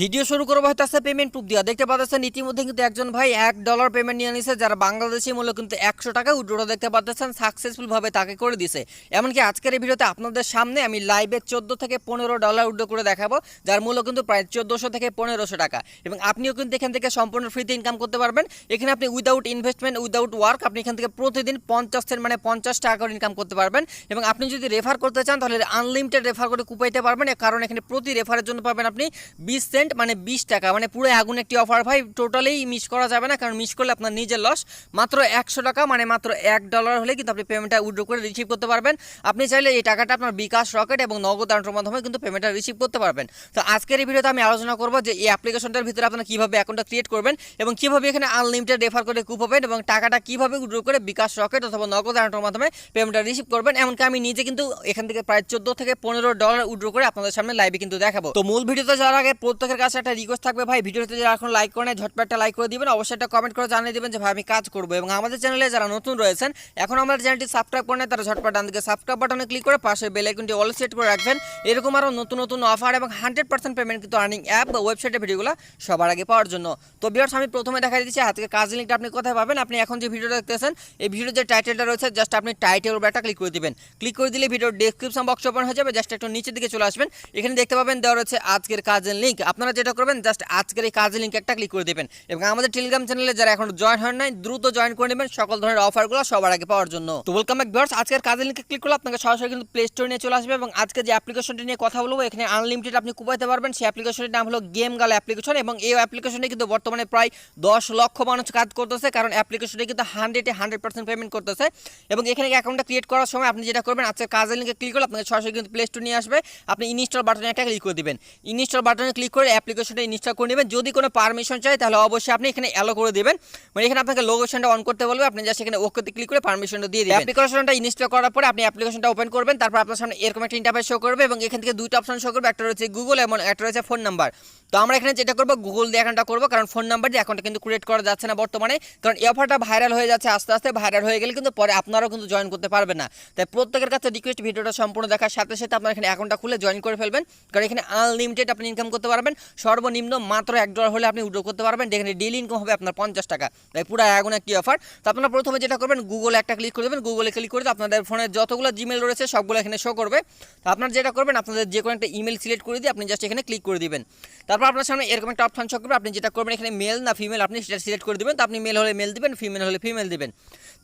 Video শুরু করবো হইতাছে পেমেন্ট প্রুফ দিয়া। দেখতে পাচ্ছেন ইতিমধ্যে কিন্তু একজন ভাই $1 পেমেন্ট নিয়ে নিছে, যার বাংলাদেশি মূল্য কিন্তু 100 টাকা। উইথড্র দেখতে পাচ্ছেন সাকসেসফুল ভাবে তাকে করে দিছে। এমনকি আজকের এই ভিডিওতে আপনাদের সামনে আমি লাইভে $14 থেকে $15 উইথড্র করে দেখাবো, যার মূল্য কিন্তু প্রায় 1400 থেকে 1500 টাকা। এবং আপনিও কিন্তু এখান থেকে সম্পূর্ণ ফ্রিতে ইনকাম করতে পারবেন। এখানে আপনি উইদাউট ইনভেস্টমেন্ট উইদাউট ওয়ার্ক আপনি এখান থেকে প্রতিদিন 50 সেন্ট মানে 50 টাকা করে ইনকাম করতে পারবেন। এবং আপনি যদি রেফার করতে চান তাহলে আনলিমিটেড রেফার করে কুপাইতে পারবেন, কারণ এখানে প্রতি রেফারের জন্য পাবেন আপনি 20 সেন্ট মানে 20 টাকা। মানে পুরো আগুন একটি অফার ভাই, টোটালি মিস করা যাবে না, কারণ মিস করলে আপনার নিজের লস। মাত্র 100 টাকা মানে মাত্র $1 হলে কিন্তু আপনি পেমেন্টটা উইথড্র করে রিসিভ করতে পারবেন। আপনি চাইলে এই টাকাটা আপনার বিকাশ রকেট এবং নগদ আউটের মাধ্যমে কিন্তু পেমেন্টটা রিসিভ করতে পারবেন। তো আজকের এই ভিডিওতে আমি আলোচনা করব যে এই অ্যাপ্লিকেশনটার ভিতরে আপনারা কিভাবে অ্যাকাউন্টটা ক্রিয়েট করবেন এবং কিভাবে এখানে আনলিমিটেড রেফার করে কুপ পাবেন এবং টাকাটা কিভাবে উইথড্র করে বিকাশ রকেট অথবা নগদ আউটের মাধ্যমে পেমেন্টটা রিসিভ করবেন। এমনকি আমি নিজে কিন্তু এখান থেকে প্রায় $14 থেকে $15 উইথড্র করে আপনাদের সামনে লাইভে কিন্তু দেখাবো। তো মূল ভিডিওতে যাওয়ার আগে প্রত্যেকের কাছে একটা রিকোয়েস্ট থাকবে ভাই, ভিডিওতে যারা এখন লাইক করে ঝটপট একটা লাইক করে দিবেন, অবশ্যই একটা কমেন্ট করে জানিয়ে দিবেন যে ভাই আমি কাজ করবো। এবং আমাদের চ্যানেলে যারা নতুন রয়েছেন এখন আমাদের চ্যানেলটি সাবস্ক্রাইব করে নেয়, তারা ঝটপট ডান দিকে সাবস্ক্রাইব বাটনে ক্লিক করে পাশে বেল আইকনটি অল সেট করে রাখবেন। এরকম আরও নতুন নতুন অফার এবং 100% পেমেন্ট কিন্তু আর্নিং অ্যাপ বা ওয়েবসাইটের ভিডিওগুলো সবার আগে পাওয়ার জন্য। তো ভিউয়ার্স আমি প্রথমে দেখা দিচ্ছি আজকে কাজ লিঙ্কটা আপনি কোথায় পাবেন। আপনি এখন যে ভিডিওটা দেখতেছেন এই ভিডিওর যে টাইটেলটা রয়েছে জাস্ট আপনি টাইটেল উপরটা ক্লিক করে দিবেন। ক্লিক করে দিলে ভিডিওর ডেসক্রিপশন বক্স ওপেন হয়ে যাবে, জাস্ট একটু নিচের দিকে চলে আসবেন। এখানে দেখতে পাবেন দেওয়া রয়েছে আজকের কাজের লিঙ্ক। আপনারা যেটা করবেন জাস্ট আজকের এই কাজের লিঙ্ক একটা ক্লিক করে দেবেন। এবং আমাদের টেলিগ্রাম চ্যানেলে যারা এখন জয়েন হন নাই দ্রুত জয়েন করে নেবেন সকল ধরনের অফারগুলো সবার আগে পাওয়ার জন্য। তো ওয়েলকাম ব্যাক ভিউয়ার্স, আজকের কাজের লিঙ্কে ক্লিক করলে আপনাকে সরাসরি কিন্তু প্লে স্টোর নিয়ে চলে আসবে। এবং আজকে যে অ্যাপ্লিকেশনটি নিয়ে কথা বলবো এখানে আনলিমিটেড আপনি কুপাইতে পারবেন, সেই অ্যাপ্লিকেশনটির নাম হলো গেমগালা অ্যাপ্লিকেশন। এবং এই অ্যাপ্লিকেশনে কিন্তু বর্তমানে প্রায় 10 লক্ষ মানুষ কাজ করতেছে, কারণ অ্যাপ্লিকেশনটি কিন্তু 100% পেমেন্ট করতেছে। এবং এখানে অ্যাকাউন্টটা ক্রিয়েট করার সময় আপনি যেটা করবেন আজকের কাজের লিঙ্কে ক্লিক করলে আপনাকে সরাসরি কিন্তু প্লে স্টোর নিয়ে আসবে। আপনি ইনস্টল বাটনে একটা ক্লিক করে দিবেন। ইনস্টল বাটনে ক্লিক করে অ্যাপ্লিকেশনটা ইনস্টল করে নেবেন। যদি কোনো পারমিশন চাই তাহলে অবশ্যই আপনি এখানে অ্যালো করে দিবেন। মানে এখানে আপনাকে লোকেশনটা অন করতে বলবে, আপনি জাস্ট এখানে ওকেতে ক্লিক করে পারমিশনটা দিয়ে দিবেন। অ্যাপ্লিকেশনটা ইনস্টল করার পরে আপনি অ্যাপ্লিকেশনটা ওপেন করবেন, তারপর আপনার সামনে এরকম একটা ইন্টারফেস শো করবে এবং এখান থেকে দুইটা অপশন শো করবে, একটা রয়েছে গুগল এবং একটা রয়েছে ফোন নাম্বার। তো আমরা এখানে যেটা করবো গুগল দিয়ে অ্যাকাউন্টটা করবো, কারণ ফোন নাম্বার দিয়ে অ্যাকাউন্টটা কিন্তু ক্রিয়েট করা যাচ্ছে না বর্তমানে, কারণ এই অফারটা ভাইরাল হয়ে যাচ্ছে। আস্তে আস্তে ভাইরাল হয়ে গেলে কিন্তু পরে আপনারাও কিন্তু জয়েন করতে পারবেন না। তাই প্রত্যেকের কাছে রিকোয়েস্ট ভিডিওটা সম্পূর্ণ দেখার সাথে সাথে আপনার এখানে অ্যাকাউন্টটা খুলে জয়েন করে ফেলবেন, কারণ এখানে আনলিমিটেড আপনি ইনকাম করতে পারবেন। সর্বনিম্ন মাত্র $1 হলে আপনি উইথড্র করতে পারবেন, যেখানে ডেইলি ইনকাম হবে আপনার 50 টাকা। তাই পুরো আগুন একটি অফার। তো আপনারা প্রথমে যেটা করবেন গুগলে একটা ক্লিক করে দেবেন। গুগলে ক্লিক করে আপনাদের ফোনের যতগুলো জিমেল রয়েছে সবগুলো এখানে শো করবে। তো আপনারা যেটা করবেন আপনাদের যে কোনো একটা ইমেল সিলেক্ট করে দিয়ে আপনি জাস্ট এখানে ক্লিক করে দিবেন। তারপর আপনার সামনে এরকম একটা অপশন শো করবে, আপনি যেটা করবেন এখানে মেল না ফিমেল আপনি সেটা সিলেক্ট করে দিবেন। তো আপনি মেল হলে মেল দিবেন, ফিমেল হলে ফিমেল দিবেন।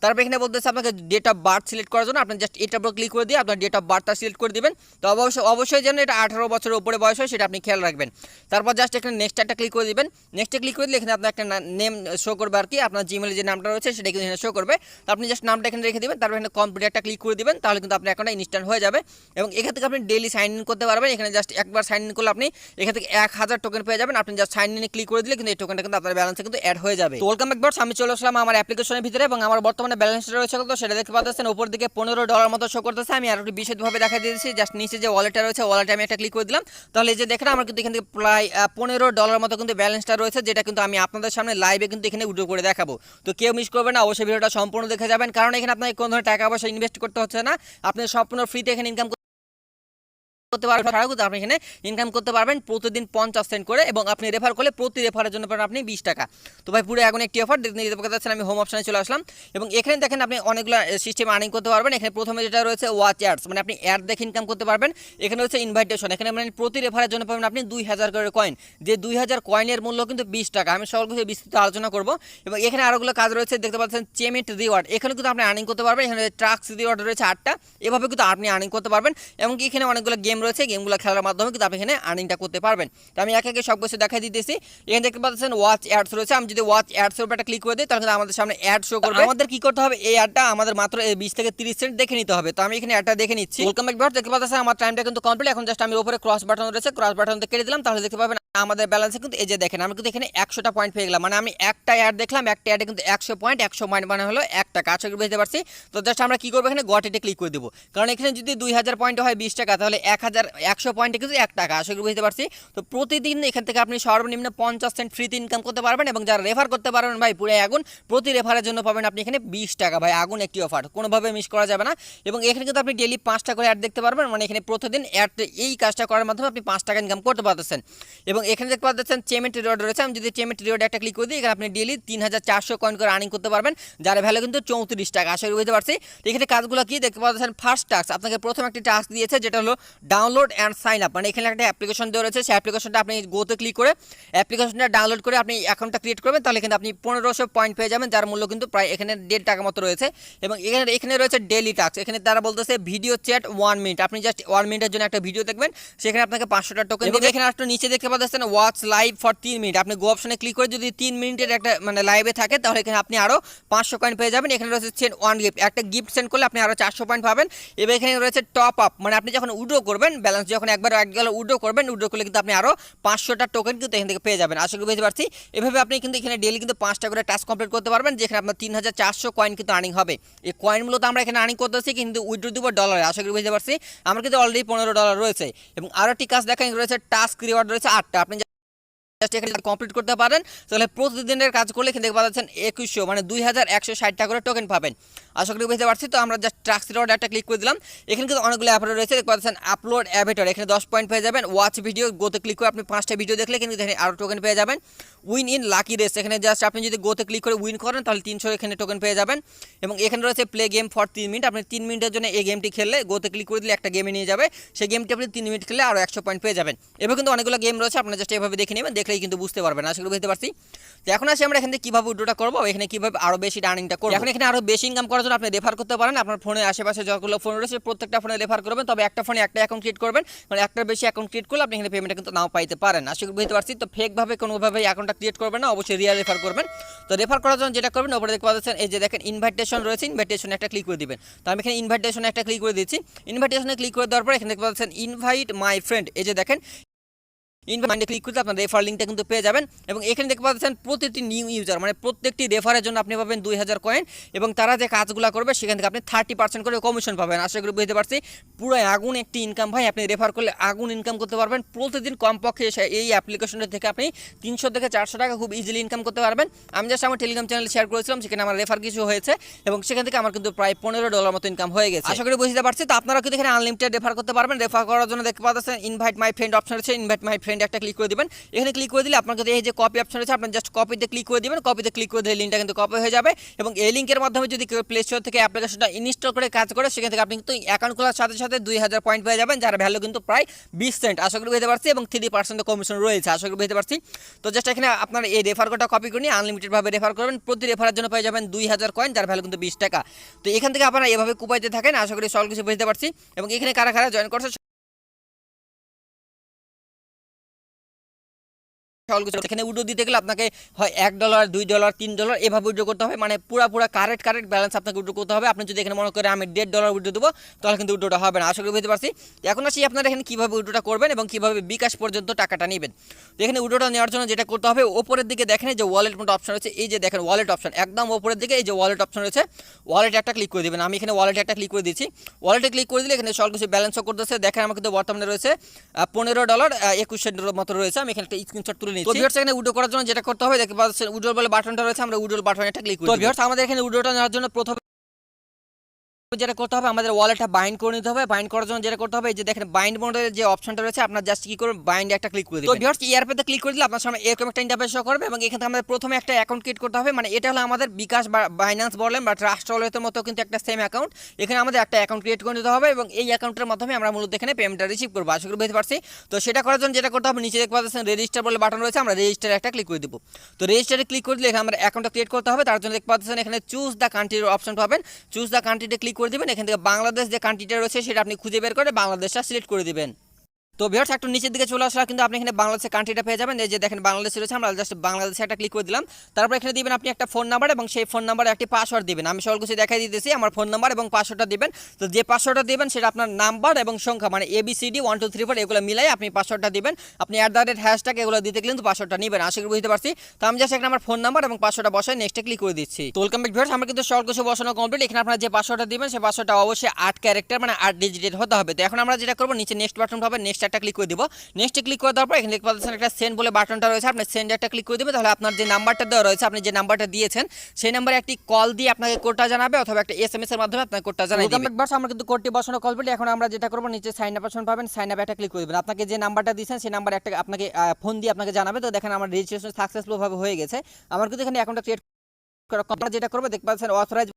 তারপর এখানে বলতেছে আপনাকে ডেট অফ বার্থ সিলেক্ট করার জন্য, আপনি জাস্ট এটার উপর ক্লিক করে দিয়ে আপনার ডেট অফ বার্থটা সিলেক্ট করে দিবেন। তো অবশ্যই যেন এটা 18 বছরের উপরে বয়স হয় সেটা আপনি খেয়াল রাখবেন। তারপর জাস্ট এখানে নেক্সট একটা ক্লিক করে দিবেন। নেক্সটে ক্লিক করে দিলে এখানে আপনার একটা নেম শো করবে আর কি, আপনার জিমেলে যে নামটা রয়েছে সেটা কিন্তু এখানে শো করবে। তো আপনি জাস্ট নামটা এখানে রেখে দিবেন, তারপর এখানে কমপ্লিট একটা ক্লিক করে দিবেন, তাহলে কিন্তু আপনার অ্যাকাউন্টটা ইনস্ট্যান্ট হয়ে যাবে। এবং এখান থেকে আপনি ডেইলি সাইন ইন করতে পারবেন। এখানে জাস্ট একবার সাইন ইন করলে আপনি এখান থেকে 1000 টোকেন পেয়ে যাবেন। আপনি জাস্ট সাইন ইনে ক্লিক করে দিলে কিন্তু এই টোকেনটা কিন্তু আপনার ব্যালেন্সে কিন্তু অ্যাড হয়ে যাবে। তো ওয়েলকাম ব্যাক ভিউয়ার্স, আমি চলে আসলাম আমার অ্যাপ্লিকেশনের ভিতরে এবং আমার বর্তমানে ব্যালেন্স রয়েছে কত সেটা দেখতে পাচ্ছেন। উপর দিকে $15 মতো শো করতেছে। আমি আরো একটু বিশদভাবে দেখা দিয়েছি। জাস্ট নিচে যে ওয়ালেটটা রয়েছে ওয়ালেটে আমি একটা ক্লিক করে দিলাম, তাহলে এই যে দেখেন আমার কিন্তু এখান থেকে প্রায় $15 মতো কিন্তু ব্যালেন্সটা রয়েছে, যেটা কিন্তু আমি আপনাদের সামনে লাইভে কিন্তু এখানে উইথড্র করে দেখাবো। তো কেউ মিস করবে না, অবশ্যই ভিডিওটা সম্পূর্ণ দেখে যাবেন, কারণ এখানে আপনাকে কোনো ধরনের টাকা পয়সা ইনভেস্ট করতে হচ্ছে না। আপনি সম্পূর্ণ ফ্রিতে এখানে ইনকাম করতে পারবেন। ছাড়াও কিন্তু আপনি এখানে ইনকাম করতে পারবেন প্রতিদিন 50 সেন্ট করে, এবং আপনি রেফার করলে প্রতি রেফারের জন্য পাবেন আপনি 20 টাকা। তো ভাই পুরো এখন একটি অফার দেখতে পাচ্ছেন। আমি হোম অপশনে চলে আসলাম এবং এখানে দেখেন আপনি অনেকগুলো সিস্টেম আর্নিং করতে পারবেন। এখানে প্রথমে যেটা রয়েছে ওয়াচ অ্যাডস, মানে আপনি অ্যাড দেখে ইনকাম করতে পারবেন। এখানে রয়েছে ইনভাইটেশন, এখানে মানে প্রতি রেফারের জন্য পাবেন আপনি 2000 করে কয়েন, যে 2000 কয়েনের মূল্য কিন্তু 20 টাকা। আমি সকল কিছু বিস্তৃত আলোচনা করব। এবং এখানে আরোগুলো কাজ রয়েছে দেখতে পাচ্ছেন পেমেন্ট রিওয়ার্ড, এখানে কিন্তু আপনি আর্নিং করতে পারবেন। এখানে ট্রাক্স রিওয়ার্ড রয়েছে 8টা, এভাবে কিন্তু আপনি আর্নিং করতে পারবেন। এবং এখানে অনেকগুলো গেম রয়েছে, গেমগুলো খেলার মাধ্যমে কিন্তু আপনি এখানে আর্নিংটা করতে পারবেন। তো আমি একে একে সব কিছু দেখাই দিতেছি। এখানে দেখতে পাচ্ছেন ওয়াচ অ্যাডস রয়েছে। আমি যদি ওয়াচ অ্যাডস এর উপর একটা ক্লিক করে দিই তাহলে আমাদের সামনে অ্যাড শো করবে। আমাদের কি করতে হবে, এই অ্যাডটা আমাদের মাত্র 20 থেকে 30 সেন্ট দেখে নিতে হবে। তো আমি এখানে অ্যাডটা দেখে নিচ্ছি। ওয়েলকাম ব্যাক ভিউয়ার্স, দেখতে পাচ্ছেন আমার টাইমটা কিন্তু কমপ্লিট। এখন জাস্ট আমি উপরে ক্রস বাটন রয়েছে, ক্রস বাটনতে কেটে দিলাম, তাহলে দেখতে পাবেন আমাদের ব্যালেন্সে কিন্তু এই যে দেখেন আমি কিন্তু এখানে 100টা পয়েন্ট পেয়ে গেলাম। মানে আমি একটা অ্যাড দেখলাম, একটা অ্যাডে কিন্তু 100 পয়েন্ট মানে হলো 1 টাকা। আশা করি বুঝতে পারছি। তো জাস্ট আমরা কি করবো, এখানে গট ইটে ক্লিক করে দেবো, কারণ এখানে যদি 2000 পয়েন্ট হয় 20 টাকা, তাহলে 100 পয়েন্টে কিন্তু 1 টাকা। আশা করি বুঝতে পারছি। তো প্রতিদিন এখান থেকে আপনি সর্বনিম্ন 50 সেন্ট ফ্রিতে ইনকাম করতে পারবেন। এবং যারা রেফার করতে পারবেন ভাই পুরো আগুন, প্রতি রেফারের জন্য পাবেন আপনি এখানে 20 টাকা। ভাই আগুন একটি অফার, কোনোভাবে মিস করা যাবে না। এবং এখানে কিন্তু আপনি ডেইলি 5টা করে অ্যাড দেখতে পারবেন। মানে এখানে প্রতিদিন অ্যাড এই কাজটা করার মাধ্যমে আপনি 5 টাকা ইনকাম করতে পারতেছেন। এবং এখানে দেখতে পাচ্ছেন পেমেন্ট রিওয়ার্ড রয়েছে। আমি যদি পেমেন্ট রিওয়ার্ড একটা ক্লিক করে দিই, এখানে আপনি ডেইলি 3400 কয়েন করে আর্নিং করতে পারবেন, যার ভ্যালু কিন্তু 34 টাকা। আশা করি বুঝতে পারছি। তো এখানে কাজগুলো কি দেখতে পাচ্ছেন, ফার্স্ট টাস্ক আপনাকে প্রথম একটি টাস্ক দিয়েছে, যেটা হলো ডাউনলোড অ্যান্ড সাইন আপ। মানে এখানে একটা অ্যাপ্লিকেশন দেওয়া রয়েছে, সেই অ্যাপ্লিকেশনটা আপনি গোতে ক্লিক করে অ্যাপ্লিকেশনটা ডাউনলোড করে আপনি অ্যাকাউন্টটা ক্রিয়েট করবেন, তাহলে কিন্তু আপনি 1500 পয়েন্ট পেয়ে যাবেন, যার মূল্য কিন্তু প্রায় এখানে 1.5 টাকা মতো রয়েছে। এবং এখানে রয়েছে ডেইলি টাস্ক। এখানে তারা বলতেছে ভিডিও চ্যাট 1 মিনিট, আপনি জাস্ট 1 মিনিটের জন্য একটা ভিডিও দেখবেন, সেখানে আপনাকে 500 টাকা টোকেন দিবে। এখানে একটু নিচে দেখতে পাচ্ছেন ওয়াচ লাইভ ফর 3 মিনিট, আপনি গো অপশনে ক্লিক করে যদি 3 মিনিটের একটা মানে লাইভে থাকে, তাহলে এখানে আপনি আরও 500 কয়েন পেয়ে যাবেন। এখানে রয়েছে সেন্ড 1 গিফট, একটা গিফট সেন্ড করলে আপনি আরও 400 পয়েন্ট পাবেন। এবার এখানে রয়েছে টপ আপ, মানে আপনি যখন উইড্রো করবেন, ব্যালেন্স যখন একবার উইড্রো করবেন, উইড্রো করলে কিন্তু আপনি আরও 500টা টোকেন কিন্তু এখান থেকে পেয়ে যাবেন। আশা করি বুঝতে পারছি। এভাবে আপনি কিন্তু এখানে ডেইলি কিন্তু 5টা করে টাস্ক কমপ্লিট করতে পারবেন, যেখানে আপনার 3400 কয়েন কিন্তু আর্নিং হবে। এই কয়েনগুলো তো আমরা এখানে আর্নিং করতেছি, কিন্তু উইড্রো দিব ডলারে। আশা করি বুঝতে পারছি। আমার কিন্তু অলরেডি $15 রয়েছে। এবং আরও একটি কাজ দেখা রয়েছে, টাস্ক রিওয়ার্ড রয়েছে 8টা, আপনি এখানে কমপ্লিট করতে পারেন, তাহলে প্রতিদিনের কাজ করলে এখানে দেখতে পাচ্ছেন 2100 মানে 2160 টাকা করে টোকেন পাবেন। আশা করি বুঝতে পারছি। তো আমরা জাস্ট ট্রাক্স রিওয়ার্ড একটা ক্লিক করে দিলাম। এখানে কিন্তু অনেকগুলো অ্যাপ রয়েছে, দেখতে পাচ্ছেন আপলোড অ্যাভেটর, এখানে 10 পয়েন্ট পেয়ে যাবেন। ওয়াচ ভিডিও, গোতে ক্লিক করে আপনি 5টা ভিডিও দেখলে কিন্তু এখানে আরও টোকেন পেয়ে যাবেন। উইন ইন লাকি রেস, এখানে জাস্ট আপনি যদি গোতে ক্লিক করে উইন করেন, তাহলে 300 এখানে টোকেন পেয়ে যাবেন। এবং এখানে রয়েছে প্লে গেম ফর 3 মিনিট, আপনি 3 মিনিটের জন্য এই গেমটি খেললে গোতে ক্লিক করে দিলে একটা গেমে নিয়ে যাবে, সেই গেমটি আপনি 3 মিনিট খেললে আরও 100 পয়েন্ট পেয়ে যাবেন। এবার কিন্তু অনেকগুলো গেম রয়েছে, আপনি জাস্ট এভাবে দেখে নেবেন, দেখলেই কিন্তু বুঝতে পারবেন। আশা করি বুঝতে পারছি। তো এখন আসি আমরা এখান থেকে কীভাবে উইড্রোটা করবো, এখানে কীভাবে আরও বেশি আর্নিংটা করবো। এখন এখানে আরও বেশি ইনকাম করার জন্য আপনি রেফার করতে পারেন। আপনার ফোনের আশেপাশে যতগুলো ফোন রয়েছে প্রত্যেকটা ফোনে রেফার করবেন, তবে একটা ফোনে একটা অ্যাকাউন্ট ক্রিয়েট করবেন, মানে একটার বেশি অ্যাকাউন্ট ক্রিয়েট করলে আপনি এখানে পেমেন্টটা কিন্তু নাও পাইতে পারেন। আশা করি বুঝতে পারছি। তো ফেকভাবে কোনোভাবে অ্যাকাউন্টটা ক্রিয়েট করবেন না, অবশ্যই রিয়েল রেফার করবেন। তো রেফার করার জন্য যেটা করবেন, ওপরে দেখতে পাচ্ছেন এই যে দেখেন ইনভাইটেশন রয়েছে, ইনভাইটেশনে একটা ক্লিক করে দিবেন। তো আমি এখানে ইনভাইটেশনে একটা ক্লিক করে দিচ্ছি। ইনভাইটেশনে ক্লিক করে দেওয়ার পর এখানে দেখতে পাচ্ছেন ইনভাইট মাই ফ্রেন্ড, এই যে দেখেন ইনভাইটে ক্লিক করতে আপনার রেফার লিঙ্কটা কিন্তু পেয়ে যাবেন। এবং এখানে দেখতে পাচ্ছেন প্রতিটি নিউ ইউজার মানে প্রত্যেকটি রেফারের জন্য আপনি পাবেন 2000 কয়েন, এবং তারা যে কাজগুলো করবে সেখান থেকে আপনি 30% করে কমিশন পাবেন। আশা করি বুঝতে পারছি। পুরো আগুন একটি ইনকাম ভাই, আপনি রেফার করলে আগুন ইনকাম করতে পারবেন প্রতিদিন। কমপক্ষে এই অ্যাপ্লিকেশনটা থেকে আপনি 300 থেকে 400 টাকা খুব ইজিলি ইনকাম করতে পারবেন। আমি জাস্ট আমার টেলিগ্রাম চ্যানেলে শেয়ার করেছিলাম, সেখানে আমার রেফার কিছু হয়েছে, এবং সেখান থেকে আমার কিন্তু প্রায় $15 মতো ইনকাম হয়ে গেছে। আশা করি বুঝতে পারছি। তো আপনারা কিন্তু এখানে আনলিমিটেড রেফার করতে পারবেন। রেফার করার জন্য দেখতে পাচ্ছেন ইনভাইট মাই ফ্রেন্ড অপশন আছে, ইনভাইট মাই ফ্রেন্ড একটা ক্লিক করে দিবেন। এখানে ক্লিক করে দিলে আপনার কাছে এই যে কপি অপশন আছে, আপনি জাস্ট কপিতে ক্লিক করে দিবেন। কপিতে ক্লিক করে দিলে লিঙ্কটা কিন্তু কপি হয়ে যাবে, এবং এই লিঙ্কের মাধ্যমে যদি প্লে স্টোর থেকে অ্যাপ্লিকেশনটা ইনস্টল করে কাজ করে, সেখান থেকে আপনি কিন্তু অ্যাকাউন্ট খোলার সাথে সাথে 2000 পয়েন্ট পেয়ে যাবেন, যার ভ্যালু কিন্তু প্রায় 20 সেন্ট। আশা করি বুঝতে পারছি। এবং 3% কমিশন রয়েছে। আশা করি বুঝতে পারছি। তো জাস্ট এখানে আপনার এই রেফার কোডটা কপি করে নিয়ে আনলিমিটেডভাবে রেফার করবেন। প্রতি রেফারের জন্য পেয়ে যাবেন 2000 কয়েন, যার ভ্যালু কিন্তু 20 টাকা। তো এখান থেকে আপনারা এভাবে কুপাইতে থাকেন। আশা করি সকল কিছু বুঝতে পারছি। এবং এখানে কারা কারা জয়েন করছে এখানে উইড্রো দিতে গেলে আপনাকে হয় $1, $2, $3 এভাবে উইড্রো করতে হবে, মানে পুরো কারেক্ট ব্যালেন্স আপনাকে উইড্রো করতে হবে। আপনি যদি এখানে মনে করেন আমি $1.5 উইড্রো দেবো, তাহলে কিন্তু উইড্রোটা হবে না। আশা করি বুঝতে পারছি। এখন আসি আপনারা এখানে কীভাবে উইড্রোটা করবেন এবং কীভাবে বিকাশ পর্যন্ত টাকাটা নেবেন। তো এখানে উইড্রোটা নেওয়ার জন্য যেটা করতে হবে, ওপরের দিকে দেখেন যে ওয়ালেট মতো অপশন রয়েছে, এই যে দেখেন ওয়ালেট অপশন, একদম ওপরের দিকে এই যে ওয়ালেট অপশন রয়েছে, ওয়ালেটে একটা ক্লিক করে দেবেন। আমি এখানে ওয়ালেটে একটা ক্লিক করে দিচ্ছি। ওয়ালেটে ক্লিক করে দিলে এখানে সব কিছু ব্যালেন্সও করতেছে। দেখেন আমার কিন্তু বর্তমানে রয়েছে $15 21 সেন্টের মতো রয়েছে। আমি এখানে একটা স্ক্রিনশট তুলে নিচ্ছি। এখানে উইড্রো করার জন্য যেটা করতে হবে, দেখতে পাচ্ছেন উইড্রো বলে বাটনটা রয়েছে, আমরা উইড্রো বাটনে একটা ক্লিক করি। তো ভিউয়ার্স আমাদের এখানে উইড্রোটা নেওয়ার জন্য প্রথমে যেটা করতে হবে, আমাদের ওয়ালেটটা বাইন্ড করে নিতে হবে। বাইন্ড করার জন্য যেটা করতে হবে, এই যে দেখেন বাইন্ড মোডের যে অপশনটা রয়েছে, আপনার জাস্ট কি করবেন, বাইন্ড একটা ক্লিক করে দিবেন। তো ভিউয়ার্স এয়ারপেতে ক্লিক করে দিলে আপনার সামনে এরকম একটা ইন্টারফেস শো করবে, এবং এখান থেকে আমাদের প্রথমে একটা অ্যাকাউন্ট ক্রিয়েট করতে হবে। মানে এটা হলো আমাদের বিকাশ বা বাইন্যান্স বলেন বা ট্রাস্ট ওয়ালেটের মতো কিন্তু একটা সেম অ্যাকাউন্ট। এখানে আমাদের একটা অ্যাকাউন্ট ক্রিয়েট করে নিতে হবে, এবং এই অ্যাকাউন্টের মাধ্যমে আমরা মূলত এখানে পেমেন্টটা রিসিভ করবো। আশা করি বুঝতে পারছি। তো সেটা করার জন্য যেটা করতে হবে, নিচে দেখতে পাচ্ছেন রেজিস্টার বলে বাটন রয়েছে, আমরা রেজিস্টারে একটা ক্লিক করে দেবো। তো রেজিস্টারে ক্লিক করে দিলে এখানে আমরা অ্যাকাউন্টটা ক্রিয়েট করতে হবে। তার জন্য দেখতে পাচ্ছেন এখানে চুজ দ্য কান্ট্রির অপশন পাবেন। চুজ দ্য কান্ট্রিতে ক্লিক করে দিবেন। এখান থেকে বাংলাদেশ যে কান্ট্রিটা রয়েছে সেটা আপনি খুঁজে বের করে বাংলাদেশটা সিলেক্ট করে দিবেন। তো ভিউয়ার্স একটু নিচের দিকে চলে আসলে কিন্তু আপনি এখানে বাংলাদেশের কান্ট্রিটা পেয়ে যাবেন। এই যে দেখেন বাংলাদেশ রয়েছে, আমরা জাস্ট বাংলাদেশে একটা ক্লিক করে দিলাম। তারপর এখানে দিবেন আপনি একটা ফোন নাম্বার, এবং সেই ফোন নাম্বারে একটি পাসওয়ার্ড দিবেন। আমি সকল কিছু দেখাই দিতেছি, আমার ফোন নাম্বার এবং পাসওয়ার্ডটা দিবেন। তো যে পাসওয়ার্ডটা দিবেন সেটা আপনার নাম্বার এবং সংখ্যা, মানে ABCD 1 2 3 4 এগুলো মিলাই আপনি পাসওয়ার্ডটা দিবেন। আপনি @# এগুলো দিতে কিন্তু পাসওয়ার্ডটা নেবেন। আশা করি বুঝতে পারছি। তো আমি জাস্ট এখানে আমার ফোন নাম্বার এবং পাসওয়ার্ডটা বসাই নেক্সটে ক্লিক করে দিচ্ছি। তো ওয়েলকাম ব্যাক ভিউয়ার্স, আমরা কিন্তু সকল কিছু বসানো কমপ্লিট। এখানে আপনারা যে পাসওয়ার্ডটা দিবেন সেই পাসওয়ার্ডটা অবশ্যই 8 ক্যারেক্টার মানে 8 ডিজিটের হতে হবে। তো এখন আমরা যেটা করব, নিচে নেক্সট বাটন পাবেন, নেক্সট একটা ক্লিক করে দিব। নেক্সটে ক্লিক করে দেওয়ার পর এখানে দেখতে পাচ্ছেন একটা সেন্ড বলে বাটনটা রয়েছে, আপনি সেন্ড একটা ক্লিক করে দেবেন। তাহলে আপনার যে নাম্বারটা দেওয়া রয়েছে, আপনি যে নাম্বারটা দিয়েছেন সেই নাম্বারে একটি কল দিয়ে আপনাকে কোডটা জানাবে অথবা একটা এসএমএস এর মাধ্যমে আপনাকে কোডটা জানাই দিবে। আমরা কিন্তু কোডটি বসানো কমপ্লিট। এখন আমরা যেটা করব, নিচে সাইন আপ অপশন পাবেন, সাইন আপ একটা ক্লিক করে দিবেন। আপনাকে যে নাম্বারটা দিয়েছেন সেই নাম্বার একটা আপনাকে ফোন দিয়ে আপনাকে জানাবে। তো দেখেন আমার রেজিস্ট্রেশন সাকসেসফুল ভাবে হয়ে গেছে। আমার কিন্তু এখানে অ্যাকাউন্টটা ক্রিয়েট করা। আপনারা যেটা করবে দেখতে পাচ্ছেন অথরাইজ,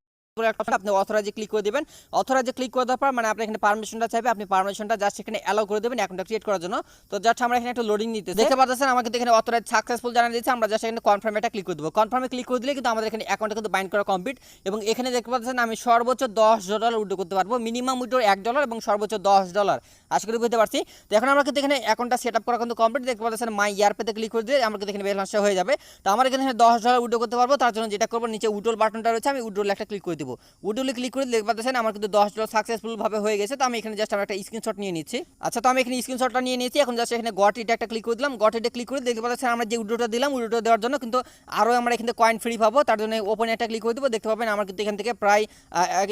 আপনি অথরাইজে ক্লিক করে দিবেন। অথরাইজে ক্লিক করে দেওয়ার পর মানে আপনি এখানে পারমিশনটা চাইবে, আপনি পারমিশনটা জাস্ট এখানে অ্যালাউ করে দেবেন অ্যাকাউন্টটা ক্রিয়েট করার জন্য। তো জাস্ট আমরা এখানে একটা লোডিং নিতে দেখতে পাচ্ছেন আমাকে এখানে অথরাইজ সাকসেসফুল জানিয়ে দিয়েছে। আমরা জাস্ট এখানে কনফার্ম এটা ক্লিক করে দেব। কনফার্মে ক্লিক করে দিলে কিন্তু আমাদের এখানে অ্যাকাউন্টটা কিন্তু বাইন্ড করা কমপ্লিট। এবং এখানে দেখতে পাচ্ছেন আমি সর্বোচ্চ $10 উইথড্র করতে পারবো। মিনিমাম উইথড্র $1 এবং সর্বোচ্চ $10। আশা করি বুঝতে পারছি। তো এখন আমরা কিন্তু এখানে অ্যাকাউন্টটা সেট আপ করা কিন্তু কমপ্লিট। দেখতে পাচ্ছেন মাই ইয়ারপেতে ক্লিক করে দিলে আমরা কিন্তু এখানে ব্যালেন্সটা হয়ে যাবে। তো আমরা এখানে $10 উইথড্র করতে পারবো। তার জন্য যেটা করবো, নিচে উইথড্র বাটনটা রয়েছে, আমি উইথড্র একটা ক্লিক করে দেব। উইথড্র ক্লিক করে দেখতে পাচ্ছেন আমার কিন্তু $10 সাকসেসফুল ভাবে হয়ে গেছে। তো আমি এখানে জাস্ট একটা স্ক্রিনশট নিয়ে নিচ্ছি। আচ্ছা, তো আমি এখানে স্ক্রিনশটটা নিয়ে নিয়েছি। এখন জাস্ট এখানে গট ইট একটা ক্লিক করে দিলাম। গট ইটে ক্লিক করে দেখতে পাচ্ছেন আমরা যে উইথড্রটা দিলাম, উইথড্র দেওয়ার জন্য কিন্তু আরও আমরা এখানে কয়েন ফ্রি পাবো। তার জন্য ওপেন একটা ক্লিক করে দেবো। দেখতে পাবেন আমার কিন্তু এখান থেকে প্রায়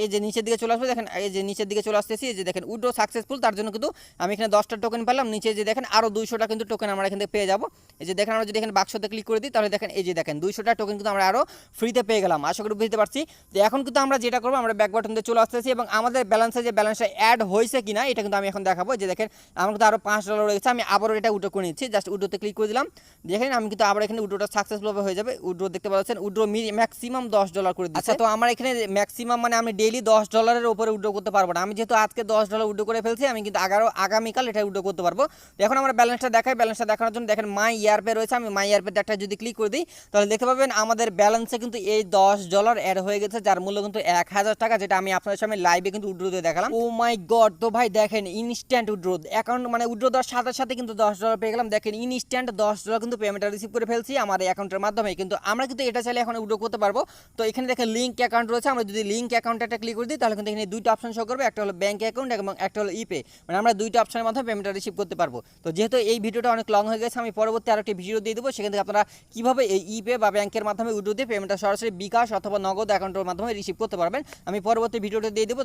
এই যে নিচের দিকে চলে আসবে, দেখেন এই যে নিচের দিকে চলে আসতেছি, এই যে দেখেন উইথড্র সাকসেসফুল। তার জন্য কিন্তু আমি এখানে 10টা টোকেন পেলাম। নিচে যে দেখেন আরও 200টা কিন্তু টোকেন আমরা এখান থেকে পেয়ে যাবো। এই যে দেখেন আমরা যদি এখানে বাক্সতে ক্লিক করে দিই, তাহলে দেখেন এই যে দেখেন 200টা টোকেন কিন্তু আমরা আরও ফ্রিতে পেয়ে গেলাম। আশা করি বুঝতে পারছি। তো এখন কিন্তু আমরা যেটা করবো, আমরা ব্যাক বাটন দিয়ে চলে আসতেছি এবং আমাদের ব্যালেন্সে যে ব্যালেন্সটা অ্যাড হয়েছে কিনা এটা কিন্তু আমি এখন দেখাবো। যে দেখেন আমার কিন্তু আরও $5 রয়েছে। আমি আবারও এটা উইথড্র করে নিচ্ছি। জাস্ট উইথড্রতে ক্লিক করে দিলাম। দেখেন আমি কিন্তু আবার এখানে উইথড্রটা সাকসেসফুল হয়ে যাবে। উইথড্র দেখতে পাচ্ছেন উইথড্র ম্যাক্সিমাম $10 করে দিচ্ছে। আচ্ছা, তো আমার এখানে ম্যাক্সিমাম মানে আমি ডেইলি $10 উপরে উইথড্র করতে পারবো না। আমি যেহেতু আজকে $10 উইথড্র করে ফেলছি, আমি কিন্তু আগামীকাল এটা উইথড্র করতে পারবো। তো এখন আমরা ব্যালেন্সটা দেখাই। ব্যালেন্সটা দেখানোর জন্য দেখেন মাই ইয়ারপে রয়েছে, আমি মাই ইয়ারপেতে একটা যদি ক্লিক করে দিই, তাহলে দেখতে পাবেন আমাদের ব্যালেন্সে কিন্তু এই $10 অ্যাড হয়ে গেছে, যার মূল্য কিন্তু 1000 টাকা, যেটা আমি আপনাদের সামনে লাইভে কিন্তু উইথড্র দিয়ে দেখালাম। ও মাই গড! তো ভাই দেখেন ইনস্ট্যান্ট উইথড্র অ্যাকাউন্ট মানে উইথড্র দেওয়ার সাথে সাথে কিন্তু $10 পেয়ে গেলাম। দেখেন ইনস্ট্যান্ট $10 কিন্তু পেমেন্টটা রিসিভ করে ফেলছি আমার এই অ্যাকাউন্টের মাধ্যমে। কিন্তু আমরা কিন্তু এটা চাইলে এখন উইথড্র করতে পারবো। তো এখানে দেখেন লিঙ্ক অ্যাকাউন্ট রয়েছে। আমরা যদি লিঙ্ক অ্যাকাউন্টে একটা ক্লিক করে দিই, তাহলে কিন্তু এখানে দুইটা অপশন শো করবে, একটা হলো ব্যাঙ্ক অ্যাকাউন্ট এবং একটা হলো ইপে। মানে আমরা দুইটা অপশনের মাধ্যমে পেমেন্টটা রিসিভ করতে পারবো। তো যেহেতু এই ভিডিওটা অনেক লং হয়ে গেছে, আমি পরবর্তী আরেকটি ভিডিও দিয়ে দেবো। সেখান থেকে আপনারা কীভাবে এই ইপে বা ব্যাঙ্কের মাধ্যমে উইথড্র দিয়ে পেমেন্টটা সরাসরি বিকাশ অথবা নগদ অ্যাকাউন্টের মাধ্যমে রিসিভ করতে পারবেন, আমি পরবর্তী ভিডিওটা দিয়ে দেবো।